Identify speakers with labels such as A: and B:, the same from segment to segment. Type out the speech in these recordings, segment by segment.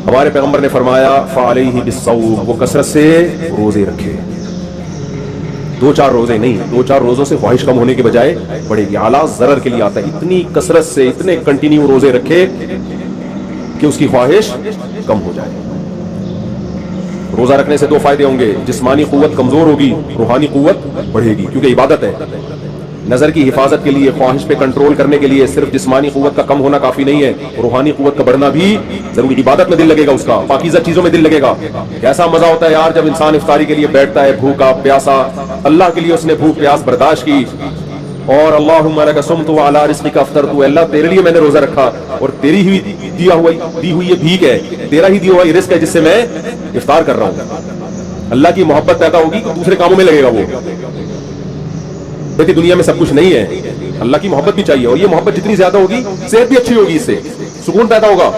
A: ہمارے پیغمبر نے فرمایا فعلیہ بالصوم، وہ کثرت سے روزے رکھے، 2-4 روزے نہیں، 2-4 روزوں سے خواہش کم ہونے کے بجائے بڑھے گی، اعلیٰ ضرر کے لیے آتا ہے، اتنی کثرت سے اتنے کنٹینیو روزے رکھے کہ اس کی خواہش کم ہو جائے۔ روزہ رکھنے سے 2 فائدے ہوں گے، جسمانی قوت کمزور ہوگی، روحانی قوت بڑھے گی، کیونکہ عبادت ہے۔ نظر کی حفاظت کے لیے، خواہش پہ کنٹرول کرنے کے لیے صرف جسمانی قوت کا کم ہونا کافی نہیں ہے، روحانی قوت کا بڑھنا بھی ضروری۔ عبادت میں دل لگے گا، اس کا پاکیزہ چیزوں میں دل لگے گا۔ کیسا مزہ ہوتا ہے یار جب انسان افطاری کے لیے بیٹھتا ہے بھوکا پیاسا، اللہ کے لیے اس نے بھوک پیاس برداشت کی، اور اللہم لک صمت وعلی رزقک افطرت، اللہ تیرے لیے میں نے روزہ رکھا اور تیری ہی دی ہوئی یہ بھیک ہے، تیرا ہی دیا ہوا یہ رزق ہے جس سے میں افطار کر رہا ہوں۔ اللہ کی محبت پیدا ہوگی تو دوسرے کاموں میں لگے گا وہ۔ دیکھیں دنیا میں سب کچھ نہیں ہے، اللہ کی محبت بھی چاہیے، اور یہ محبت جتنی زیادہ ہوگی صحت بھی اچھی ہوگی، اس سے سکون پیدا ہوگا۔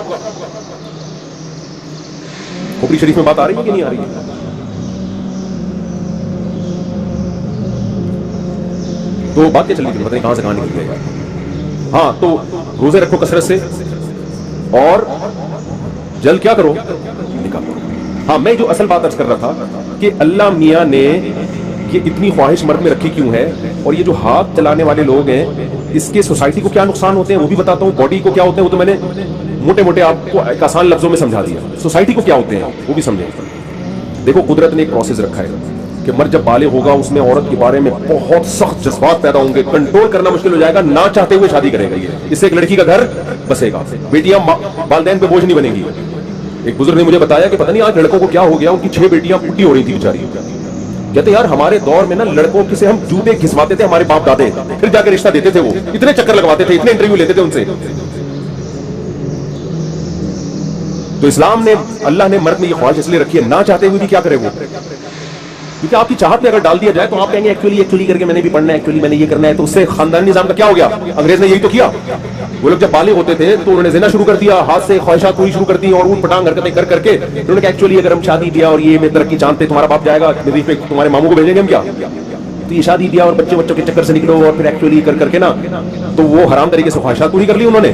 A: کھوپڑی شریف میں بات آ رہی ہے کہ نہیں آ رہی ہے؟ تو بات کیا چل رہی تھی، پتہ نہیں کہاں سے کہاں نکل گئی۔ ہاں تو روزے رکھو کثرت سے، اور جلد کیا کرو، نکاح کرو۔ ہاں میں جو اصل بات عرض کر رہا تھا کہ اللہ میاں نے یہ اتنی خواہش مرد میں رکھی کیوں ہے، اور یہ جو ہاتھ چلانے والے لوگ ہیں اس کے سوسائٹی کو کیا نقصان ہوتے ہیں وہ بھی بتاتا ہوں، باڈی کو کیا ہوتے ہیں وہ تو میں نے موٹے موٹے آپ کو ایک آسان لفظوں میں سمجھا دیا، سوسائٹی کو کیا ہوتے ہیں وہ بھی سمجھیں۔ دیکھو قدرت نے ایک پروسیس رکھا ہے کہ مرد جب بالغ ہوگا اس میں عورت کے بارے میں بہت سخت جذبات پیدا ہوں گے، کنٹرول کرنا مشکل ہو جائے گا، نہ چاہتے ہوئے شادی کرے گا، یہ اس سے ایک لڑکی کا گھر بسے گا، بیٹیاں والدین پہ بوجھ نہیں بنیں گی۔ ایک بزرگ نے مجھے بتایا کہ پتہ نہیں آج لڑکوں کو کیا ہو گیا، ان کی 6 بیٹیاں پٹی ہو رہی تھی بیچاری۔ کہتے یار ہمارے دور میں نا لڑکوں سے ہم جوتے گھسواتے تھے ہمارے باپ دادے، پھر جا کے رشتہ دیتے تھے، وہ اتنے چکر لگواتے تھے، اتنے انٹرویو لیتے تھے ان سے۔ تو اسلام نے، اللہ نے مرد میں یہ خواہش اس لیے رکھی ہے، نہ چاہتے ہوئے بھی کیا کرے وہ، کیونکہ آپ کی چاہت میں اگر ڈال دیا جائے تو آپ کہیں گے ایکچولی کر کے میں نے بھی پڑھنا ہے، ایکچولی میں نے یہ کرنا ہے، تو اس سے خاندانی نظام کا کیا ہو گیا؟ انگریز نے یہی تو کیا۔ وہ لوگ جب بالغ ہوتے تھے تو انہوں نے زنا شروع کر دیا، ہاتھ سے خواہشات پوری شروع کر دی، اور اون پٹانگ حرکتیں کر کے انہوں نے کہا ایکچولی اگر ہم شادی دیا اور یہ میں ترقی چاندتے تمہارا باپ جائے گا ندیف پہ، تمہارے ماموں کو بھیجیں گے ہم کیا؟ تو یہ شادی دیا اور بچوں کے چکر سے نکلو، اور پھر ایکچولی کر کے نا تو وہ حرام طریقے سے خواہشات پوری کر لی انہوں نے۔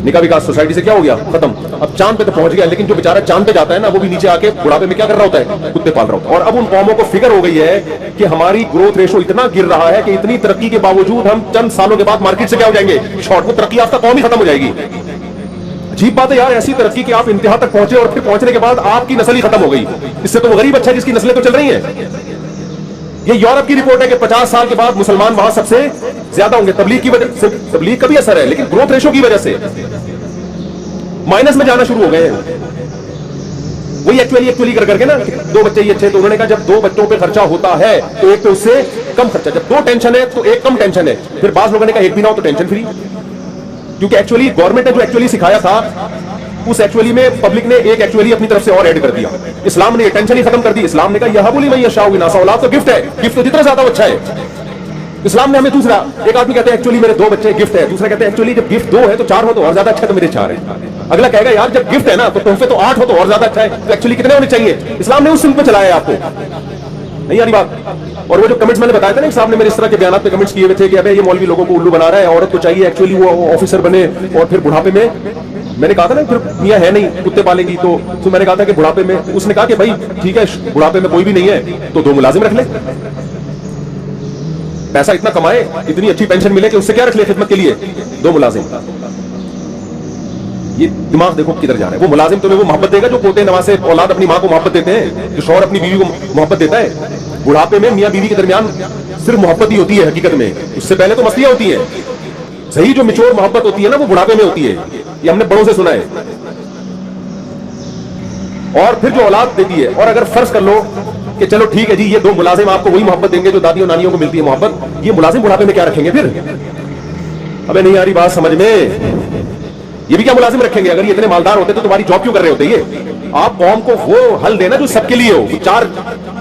A: نکاح بھی سوسائٹی سے کیا ہو گیا؟ ختم۔ اب چاند پہ تو پہنچ گیا، لیکن جو بیچارہ چاند پہ جاتا ہے نا وہ بھی نیچے آ کے بڑھاپے میں کیا کر رہا ہوتا ہے؟ کتے پال رہا ہوتا ہے۔ اور اب ان قوموں کو فکر ہو گئی ہے کہ ہماری گروتھ ریشو اتنا گر رہا ہے کہ اتنی ترقی کے باوجود ہم چند سالوں کے بعد مارکیٹ سے کیا ہو جائیں گے؟ شارٹ۔ وہ ترقی یافتہ قوم ہی ختم ہو جائے گی۔ عجیب بات ہے یار، ایسی ترقی کہ آپ انتہا تک پہنچے اور پھر پہنچنے کے بعد آپ کی نسل ہی ختم ہو گئی۔ اس سے تو وہ غریب اچھا ہے جس کی نسلیں تو چل رہی ہیں۔ یہ یورپ کی رپورٹ ہے کہ 50 سال کے بعد مسلمان وہاں سب سے زیادہ ہوں گے، تبلیغ کی وجہ سے۔ تبلیغ کا بھی اثر ہے لیکن گروتھ ریشو کی وجہ سے مائنس میں جانا شروع ہو گئے ہیں۔ وہی ایکچولی کر کے نا 2 بچے ہی اچھے، تو انہوں نے کہا جب 2 بچوں پہ خرچہ ہوتا ہے تو ایک پہ اس سے کم خرچہ، جب 2 ٹینشن ہے تو ایک کم ٹینشن ہے۔ پھر بعض لوگوں نے کہا ایک بھی نہ ہو تو ٹینشن فری، کیونکہ ایکچولی گورنمنٹ نے جو ایکچولی سکھایا تھا اس ایکچولی میں پبلک نے ایک ایکچولی اپنی طرف سے اور ایڈ کر دیا۔ اسلام نے یہ ٹینشن ہی ختم کر دی۔ اسلام نے کہا یہب لمن یشاء اناثا، اولاد تو گفٹ ہے، گفٹ تو جتنا زیادہ وہ اچھا ہے۔ اسلام نے ہمیں دوسرا، ایک آدمی کہتے ہیں ایکچولی میرے 2 بچے گفٹ ہے، دوسرا کہتے ہیں ایکچولی جب گفٹ 2 ہے تو 4 ہو تو اور زیادہ اچھا ہے، تو میرے 4 ہیں۔ اگلا کہے گا یار جب گفٹ ہے نا تو تحفے تو 8 ہو تو اور زیادہ اچھا ہے، تو ایکچولی کتنے ہونے چاہیے؟ اسلام نے اس سمت پہ چلایا ہے آپ کو، نہیں یاری بات۔ اور وہ جو کمنٹس میں نے بتایا تھا نا، صاحب نے میرے اس طرح کے بیانات پہ کمنٹس کیے ہوئے تھے کہ ابے یہ مولوی لوگوں کو الو بنا رہا ہے، عورت کو چاہیے ایکچولی وہ آفیسر بنے اور پھر بڑھاپے میں نے کہا تھا نا پھر میاں ہے نہیں کتے پالے گی، تو میں نے کہا تھا کہ بڑھاپے میں، اس نے کہا کہ بھائی ٹھیک ہے بڑھاپے میں کوئی بھی نہیں ہے تو 2 ملازم رکھ لے، پیسہ اتنا کمائے اتنی اچھی پینشن ملے کہ اس سے کیا رکھ لے خدمت کے لیے 2 ملازم۔ یہ دماغ دیکھو کدھر جا رہا ہے۔ وہ ملازم تمہیں وہ محبت دے گا جو پوتے نواسے اولاد اپنی ماں کو محبت دیتے ہیں، جو شوہر اپنی بیوی کو محبت دیتا ہے۔ بڑھاپے میں میاں بیوی کے درمیان صرف محبت ہی ہوتی ہے حقیقت میں، اس سے پہلے تو مستیاں ہوتی ہیں۔ صحیح جو میچور محبت ہوتی ہے نا وہ بڑھاپے میں ہوتی ہے، یہ ہم نے بڑوں سے سنا ہے۔ اور پھر جو اولاد دیتی ہے، اور اگر فرض کر لو کہ چلو ٹھیک ہے جی یہ 2 ملازم آپ کو وہی محبت دیں گے جو دادیوں نانیوں کو ملتی ہے محبت، یہ ملازم بڑھاپے میں کیا رکھیں گے پھر؟ ابے نہیں آ رہی بات سمجھ میں؟ یہ بھی کیا ملازم رکھیں گے؟ اگر یہ اتنے مالدار ہوتے تو تمہاری جاب کیوں کر رہے ہوتے؟ یہ آپ قوم کو وہ حل دینا جو سب کے لیے ہو۔ 4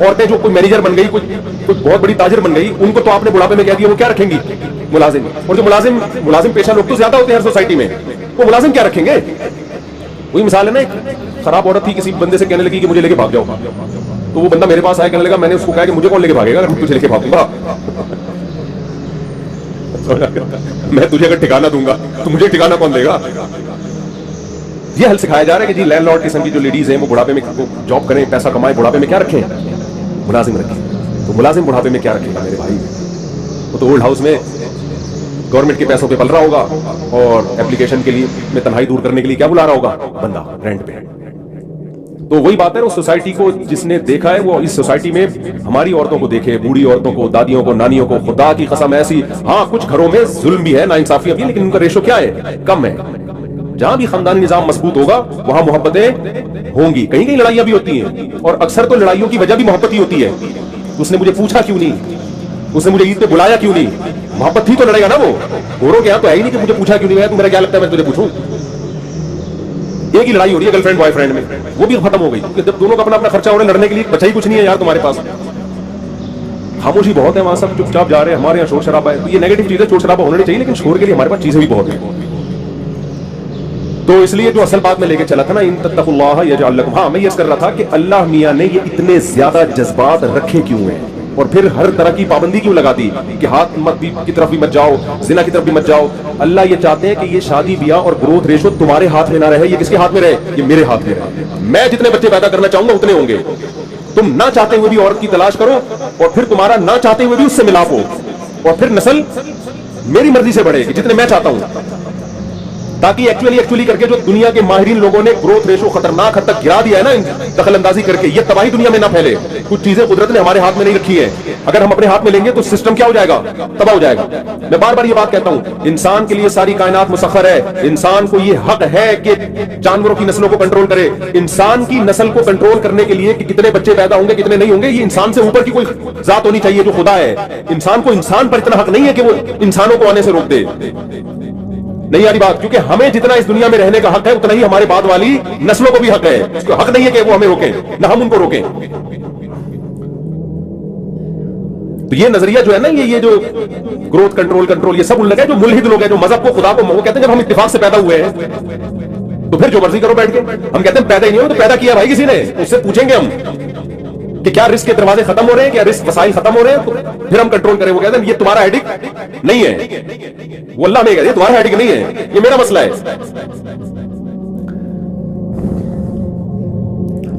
A: عورتیں جو کوئی مینیجر بن گئی، کوئی بہت بڑی تاجر بن گئی، ان کو تو آپ نے بڑھاپے میں کہہ دیا، وہ کیا رکھیں گی؟ ملازم۔ اور جو ملازم پیشہ لوگ تو زیادہ ہوتے ہیں ہر سوسائٹی میں، وہ ملازم کیا رکھیں گے؟ وہی مثال ہے نا، ایک خراب عورت تھی کسی بندے سے کہنے لگی کہ مجھے لے کے بھاگ جاؤ، تو وہ بندہ میرے پاس آیا کہنے لگا میں نے اس کو کہا کہ مجھے کون لے کے بھاگے گا اگر میں تجھے لے کے بھاگوں گا؟ میں تجھے اگر ٹھکانہ دوں گا تو مجھے ٹھکانہ کون دے گا؟ ये हल सिखाया जा रहा है कि जी लैंडलॉर्ड किस्म की जो लेडीज हैं वो बुढ़ापे में जॉब करें, पैसा कमाएं, बुढ़ापे में क्या रखें, मुलाजिम रखें। तो मुलाजिम बुढ़ापे में क्या रखेगा मेरे भाई? वो तो ओल्ड हाउस में गवर्नमेंट के पैसों पे पल रहा होगा और एप्लीकेशन के लिए में तन्हाई दूर करने के लिए क्या बुला रहा होगा, बंदा रेंट पे। तो वही बात है, उस सोसाइटी को जिसने देखा है वो इस सोसाइटी में हमारी औरतों को देखे, बूढ़ी औरतों को, दादियों को, नानियों को। खुदा की कसम ऐसी, हाँ कुछ घरों में जुल्म भी है, नाइंसाफी भी है, लेकिन उनका रेशो क्या है, कम है। जहां भी खानदानी निजाम मजबूत होगा वहां मोहब्बतें होंगी। कहीं कहीं लड़ाइयां भी होती हैं और अक्सर तो लड़ाइयों की वजह भी मोहब्बत ही होती है। उसने मुझे पूछा क्यों नहीं, उसने मुझे ईद पे बुलाया क्यों नहीं, मोहब्बत थी तो लड़ेगा ना वो। गोरों के यहाँ तो है ही नहीं कि मुझे पूछा क्यों नहीं, तो मेरा क्या लगता है मैं तुझे पूछूं। एक ही लड़ाई हो रही है गर्लफ्रेंड बॉयफ्रेंड में, वो भी खत्म हो गई क्योंकि जब दोनों का अपना अपना खर्चा हो रहा है, लड़ने के लिए बचा ही कुछ नहीं है यार तुम्हारे पास। खामोशी बहुत है वहां, सब चुपचाप जा रहे हैं, हमारे यहाँ शोर शराबा है। तो ये नेगेटिव चीजें, शोर शराबा होना नहीं चाहिए, लेकिन शोर के लिए हमारे पास चीजें भी बहुत है। तो इसलिए जो असल बात में लेके चला था ना, इन तत्तकुल्लाह यजअल लकुम, हाँ मैं ये कर रहा था कि अल्लाह मियां ने ये इतने ज्यादा जज्बात रखे क्यों हैं, और फिर हर तरह की पाबंदी क्यों लगा दी कि हाथ मत की तरफ भी मत जाओ, जिना की तरफ भी मत जाओ। अल्लाह ये चाहते हैं कि ये शादी ब्याह और ग्रोथ रेशो तुम्हारे हाथ में ना रहे, ये किसके हाथ में रहे, ये मेरे हाथ में रहे। मैं जितने बच्चे पैदा करना चाहूंगा उतने होंगे। तुम ना चाहते हुए भी औरत की तलाश करो और फिर तुम्हारा ना चाहते हुए भी उससे मिलाप हो, और फिर नस्ल मेरी मर्जी से बढ़ेगी जितने मैं चाहता हूं, ताकि एक्चुअली करके जो दुनिया के माहिरीन लोगों ने ग्रोथ रेशो खतरनाक हद तक गिरा दिया है ना दखल अंदाजी करके, ये तबाही दुनिया में ना फैले। कुछ चीजें कुदरत ने हमारे हाथ में नहीं रखी है, अगर हम अपने हाथ में लेंगे तो सिस्टम क्या हो जाएगा, तबाह हो जाएगा। मैं बार बार ये बात कहता हूं, इंसान के लिए सारी कायनात मुसख्खर है। इंसान को ये हक है कि जानवरों की नस्लों को कंट्रोल करे। इंसान की नस्ल को कंट्रोल करने के लिए कि कितने बच्चे पैदा होंगे कितने नहीं होंगे, ये इंसान से ऊपर की कोई जात होनी चाहिए जो खुदा है। इंसान को इंसान पर इतना हक नहीं है कि वो इंसानों को आने से रोक दे। नहीं यारी बात, क्योंकि हमें जितना इस दुनिया में रहने का हक है उतना ही हमारे बाद वाली नस्लों को भी हक है। उसको हक नहीं है कि वो हमें रोकें, ना हम उनको रोकें। तो ये नजरिया जो है ना, ये जो ग्रोथ कंट्रोल ये सब उन लोग हैं जो मुल्हिद लोग हैं, जो मजहब को खुदा को वो कहते हैं जब हम इत्तेफाक से पैदा हुए हैं तो फिर जो मर्जी करो बैठ के। हम कहते हैं पैदा ही नहीं हो तो पैदा किया भाई किसी ने, उससे पूछेंगे हम कि क्या रिस्क के दरवाजे खत्म हो रहे हैं, क्या रिस्क वसाइल खत्म हो रहे हैं, तो फिर हम कंट्रोल करें। वो कहते हैं ये तुम्हारा हेडिक नहीं है, वो अल्लाह में कहते हैं तुम्हारा हेडिक नहीं है, ये मेरा मसला है।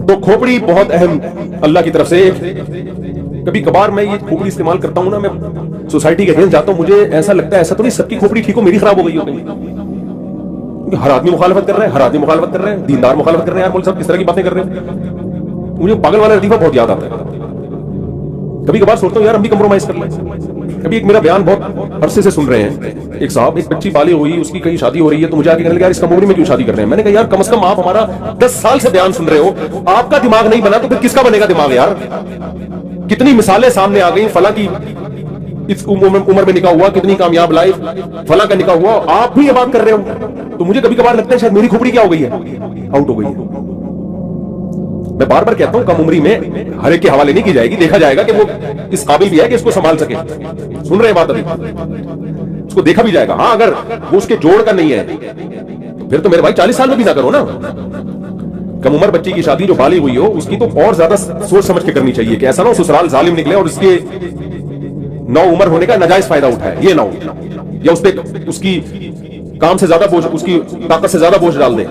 A: तो खोपड़ी बहुत अहम अल्लाह की तरफ से। कभी कभार मैं ये खोपड़ी इस्तेमाल करता हूं ना, मैं सोसाइटी के अगेंस्ट जाता हूं, मुझे ऐसा लगता है ऐसा तो नहीं सबकी खोपड़ी ठीक हो, मेरी खराब हो गई हो कहीं। हर आदमी मुखालफत कर रहा है, हर आदमी मुखालफत कर रहे हैं, दीनदार मुखालफत कर रहे हैं। यार बोल सब किस तरह की बातें कर रहे हैं। मुझे पागल वाला लतीफा बहुत याद आता है। कभी कभार सोचता हूँ यार हम भी कंप्रोमाइज कर लें। कभी एक मेरा बयान बहुत अरसे से सुन रहे हैं, एक साहब, एक बच्ची बालिग हुई, उसकी कहीं शादी हो रही है, तो मुझे आके कहने लगा यार इस कम उम्र में क्यों शादी कर रहे हैं। मैंने कहा यार कम से कम आप हमारा 10 साल से बयान सुन रहे हो, आपका दिमाग नहीं बना तो फिर किसका बनेगा दिमाग यार। कितनी मिसालें सामने आ गई, फला की इस उम्र में निकाह हुआ, कितनी कामयाब लाइफ, फला का निकाह हुआ, आप भी ये बात कर रहे हो। तो मुझे कभी कभार लगता है शायद मेरी खोपड़ी क्या हो गई है, आउट हो गई है। मैं बार बार कहता हूं कम उम्री में हर एक के हवाले नहीं की जाएगी, देखा जाएगा कि वो इस काबिल भी है कि इसको संभाल सके। सुन रहे हैं बात, अभी उसको देखा भी जाएगा। हाँ अगर वो उसके जोड़ का नहीं है तो फिर तो मेरे भाई 40 साल में भी ना करो ना। कम उम्र बच्ची की शादी जो बालिग हुई हो उसकी तो और ज्यादा सोच समझ के करनी चाहिए कि ऐसा ना हो ससुराल जालिम निकले और उसके नौ उम्र होने का नाजायज फायदा उठाए, ये ना हो, या उस पर उसकी काम से ज्यादा बोझ, उसकी ताकत से ज्यादा बोझ डाल दे।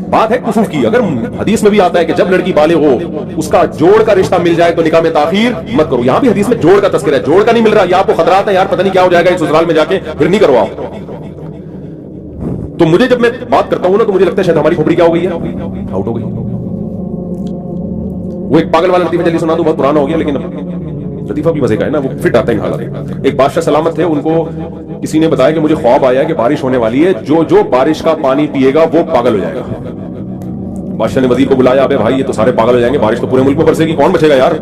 A: बात है कुफूफ की। अगर हदीस में भी आता है कि जब लड़की बालिग हो उसका जोड़ का रिश्ता मिल जाए तो निकाह में ताखीर मत करो। यहां भी हदीस में जोड़ का तस्करा है, जोड़ का नहीं मिल रहा, या आपको खतरा आता है यार पता नहीं क्या हो जाएगा इस ससुराल में जाके, फिर नहीं करवाओ। तो मुझे जब मैं बात करता हूं ना तो मुझे लगता है शायद हमारी खोपड़ी क्या हो गई है, आउट हो गई। वो एक पागल वाला लतीफा जल्दी सुना दूं, बहुत पुराना हो गया लेकिन लतीफा भी मजे का है ना, वो फिट आता है हालात। एक बादशाह सलामत थे, उनको किसी ने बताया कि मुझे ख्वाब आया कि बारिश होने वाली है, जो जो बारिश का पानी पिएगा वो पागल हो जाएगा। बादशाह ने वजीर को बुलाया, अबे भाई ये तो सारे पागल हो जाएंगे, बारिश तो पूरे मुल्क में बरसेगी, कौन बचेगा यार,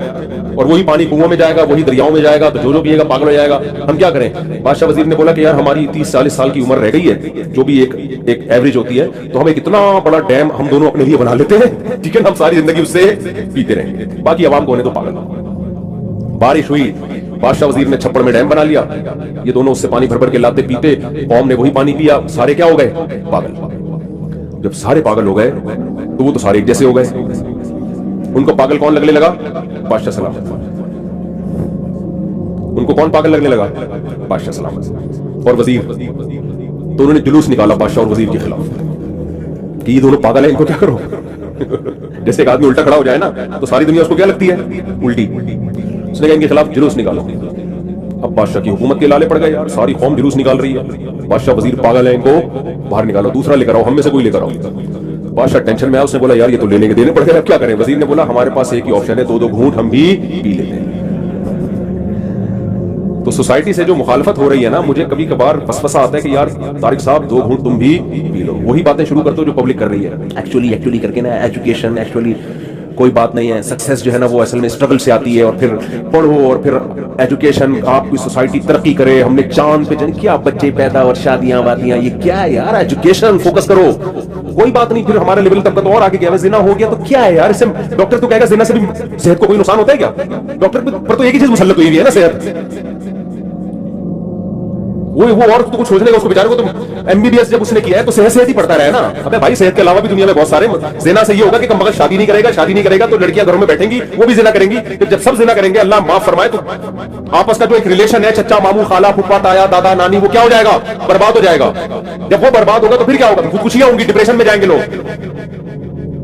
A: और वही पानी कुओं में जाएगा, वही दरियाओं में जाएगा, तो जो जो पिएगा पागल हो जाएगा, हम क्या करें। बादशाह वजीर ने बोला कि यार हमारी 30-40 साल की उम्र रह गई है, जो भी एक एवरेज होती है, तो हम एक इतना बड़ा डैम हम दोनों अपने लिए बना लेते हैं, ठीक है, हम सारी जिंदगी उससे पीते रहेंगे, बाकी आवाम को होने तो पागल। बारिश हुई, बादशाह वजीर ने छप्पड़ में डैम बना लिया, ये दोनों उससे पानी भर भर के लाते पीते, कौम ने वही पानी पिया, सारे क्या हो गए, पागल। जब सारे पागल हो गए तो वो तो सारे एक जैसे हो गए। उनको पागल कौन लगने लगा, बादशाह सलामत। उनको कौन पागल लगने लगा, बादशाह सलामत और वजीर। तो उन्होंने जुलूस निकाला बादशाह और वजीर के खिलाफ। कि ये दोनों पागल है, इनको क्या करो। जैसे एक आदमी उल्टा खड़ा हो जाए ना तो सारी दुनिया उसको क्या लगती है, उल्टी। उसने कहा इनके खिलाफ जुलूस निकालो। अब बादशाह की हुकूमत के लाले पड़ गए, यार सारी कौम जुलूस निकाल रही है, बादशाह वजीर पागल है, इनको बाहर निकालो, दूसरा लेकर आओ, हम में से कोई लेकर आओ। बादशाह टेंशन में आया, उसने बोला यार ये तो लेने के देने पड़ गए, अब क्या करें। वजीर ने बोला हमारे पास एक ही ऑप्शन है, दो दो घूंट हम भी पी लेते हैं। तो सोसाइटी से जो मुखालफत हो रही है ना, मुझे कभी कभार फसफसा आता है कि यार तारिक साहब दो घूंट तुम भी पी लो। वही बातें शुरू कर दो जो पब्लिक कर रही है, एक्चुअली करके ना, एजुकेशन एक्चुअली कोई बात नहीं है, सक्सेस जो है ना वो असल में स्ट्रगल से आती है, और फिर पढ़ो और फिर एजुकेशन, आपकी सोसाइटी तरक्की करे, हमने चांद पे जाने, क्या बच्चे पैदा और शादियां वादियां, ये क्या है यार, एजुकेशन फोकस करो। कोई बात नहीं, फिर हमारा लेवल तब तो और आगे गया, जिना हो गया तो क्या है यार, इससे डॉक्टर तो कहेगा जिना से भी सेहत को कोई नुकसान होता है क्या, डॉक्टर पर तो एक ही चीज मुसल्लत हुई है ना, सेहत। वो और तो कुछ सोचने का उसको बेचारे को, तो एमबीबीएस जब उसने किया है तो सेहत ही पड़ता रहा है ना। अबे भाई सेहत के अलावा भी दुनिया में बहुत सारे, जिना से ये होगा कि कम बगल शादी नहीं करेगा तो लड़कियां घरों में बैठेंगी, वो भी जिना करेंगी। फिर जब सब जिना करेंगे, अल्लाह माफ फरमाए, तो आपस का जो एक रिलेशन है, चच्चा मामू खाला फुफा ताया दादा नानी, वो क्या हो जाएगा, बर्बाद हो जाएगा। जब वो बर्बाद होगा तो फिर क्या होगा, खुदकुशियां होंगी, डिप्रेशन में जाएंगे लोग।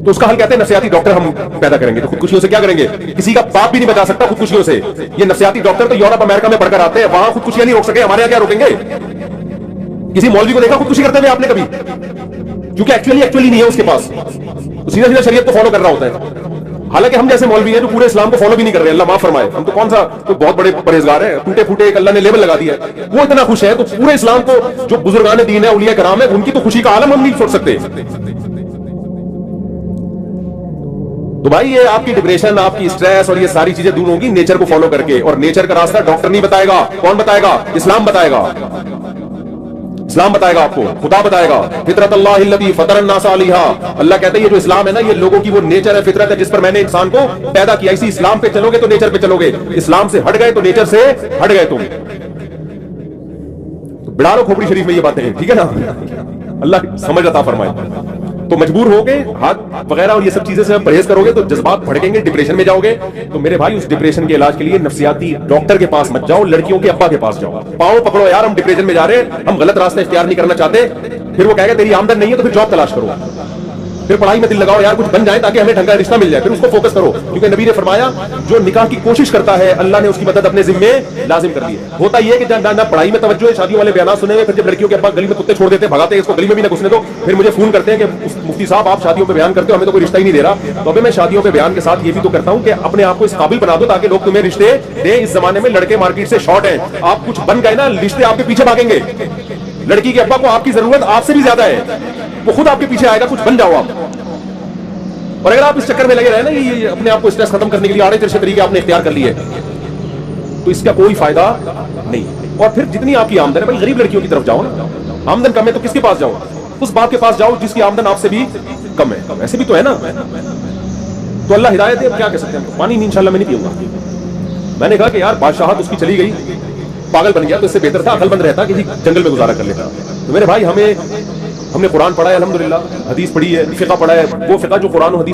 A: तो उसका हल कहते हैं नफसियाती डॉक्टर हम पैदा करेंगे। तो खुदकुशियों से क्या करेंगे, किसी का बाप भी नहीं बचा सकता खुदकुशियों से। ये नफसियाती डॉक्टर तो यूरोप अमेरिका में पढ़कर आते हैं, वहां खुदकुशियां नहीं रोक सके, हमारे यहाँ क्या रोकेंगे। किसी मौलवी को देखा खुदकुशी करते हुए आपने कभी, क्योंकि एक्चुअली नहीं है उसके पास, तो सीधा सीधा शरीयत को फॉलो कर रहा होता है। हालांकि हम जैसे मौलवी हैं जो पूरे इस्लाम को फॉलो भी नहीं कर रहे, अल्लाह माफ फरमाए, हम तो कौन सा तो बहुत बड़े परहेजगार हैं, टूटे फूटे एक अल्लाह ने लेबल लगा दिया है, वो इतना खुश है, तो पूरे इस्लाम को जो बुजुर्गान दीन है, उलिया कराम है, उनकी तो खुशी का आलम हम नहीं छोड़ सकते। तो भाई ये आपकी डिप्रेशन, आपकी स्ट्रेस और ये सारी चीजें दूर होंगी नेचर को फॉलो करके, और नेचर का रास्ता डॉक्टर नहीं बताएगा, कौन बताएगा, इस्लाम बताएगा। इस्लाम बताएगा आपको, खुदा बताएगा। फितरत अल्लाह फतरन नास अलैहा, अल्लाह कहते हैं ये जो इस्लाम है ना, ये लोगों की वो नेचर है, फितरत है जिस पर मैंने इंसान को पैदा किया। इसी इस्लाम पे चलोगे तो नेचर पे चलोगे, इस्लाम से हट गए तो नेचर से हट गए तुम। तो बिड़ा लो खोपड़ी शरीफ में ये बातें हैं, ठीक है ना, अल्लाह समझ अता फरमाए। तो मजबूर होगे हाथ वगैरह और ये सब चीजें से परहेज करोगे तो जज्बात भड़केंगे, डिप्रेशन में जाओगे। तो मेरे भाई उस डिप्रेशन के इलाज के लिए नफसियाती डॉक्टर के पास मत जाओ, लड़कियों के अब्बा के पास जाओ। पाओ पकड़ो यार, हम डिप्रेशन में जा रहे हैं, हम गलत रास्ता इख्तियार नहीं करना चाहते। फिर वो कहेगा तेरी आमदन नहीं है तो फिर जॉब तलाश करो, फिर पढ़ाई में दिल लगाओ यार, कुछ बन जाए ताकि हमें ढंग का रिश्ता मिल जाए, फिर उसको फोकस करो। क्योंकि नबी ने फरमाया जो निकाह की कोशिश करता है अल्लाह ने उसकी मदद अपने जिम्मे लाजिम कर दी है। होता ये कि ना पढ़ाई में तवज्जो है, शादियों वाले बयान सुने हुए, फिर जब लड़कियों के अब्बा गली में कुत्ते छोड़ देते हैं, भगाते हैं, इसको गली में भी ना घुसने दो, फिर मुझे फोन करते हैं कि मुफ्ती साहब आप शादियों पे बयान करते हो, हमें तो कोई रिश्ता ही नहीं दे रहा। तो अबे मैं शादियों पे बयान के साथ ये भी तो करता हूँ कि अपने आप को इस काबिल बना दो ताकि लोग तुम्हें रिश्ते दे। इस जमाने में लड़के मार्केट से शॉर्ट हैं, आप कुछ बन गए ना, रिश्ते आपके पीछे भागेंगे। लड़की के अब्बा को आपकी जरूरत आपसे भी ज्यादा है, वो खुद आपके पीछे आएगा, कुछ बन जाओ आप। और अगर आप इस चक्कर में लगे रहे ना, ये अपने आप को स्ट्रेस खत्म करने के लिए आड़े तिरछे तरीके आपने इख्तियार कर लिए, तो इसका कोई फायदा नहीं। और फिर जितनी आपकी आमदन है, भाई गरीब लड़कियों की तरफ जाओ ना, आमदन कम है तो किसके पास जाओ, उस बाप के पास जाओ जिसकी आमदन आपसे भी कम है, ऐसे भी तो है ना। तो अल्लाह हिदायत है, अब क्या कह सकते हैं। पानी नहीं इंशाल्लाह मैं नहीं पीऊंगा। मैंने कहा कि यार बादशाहत उसकी चली गई, पागल बन गया, तो इससे बेहतर था अकलमंद रहता, किसी जंगल में गुजारा कर लेता। तो मेरे भाई हमने कुरान पढ़ा है अल्हम्दुलिल्लाह, हदीस पढ़ी है, फिक़ह पढ़ा है, वो फिक़ह जो कुरान और हदीस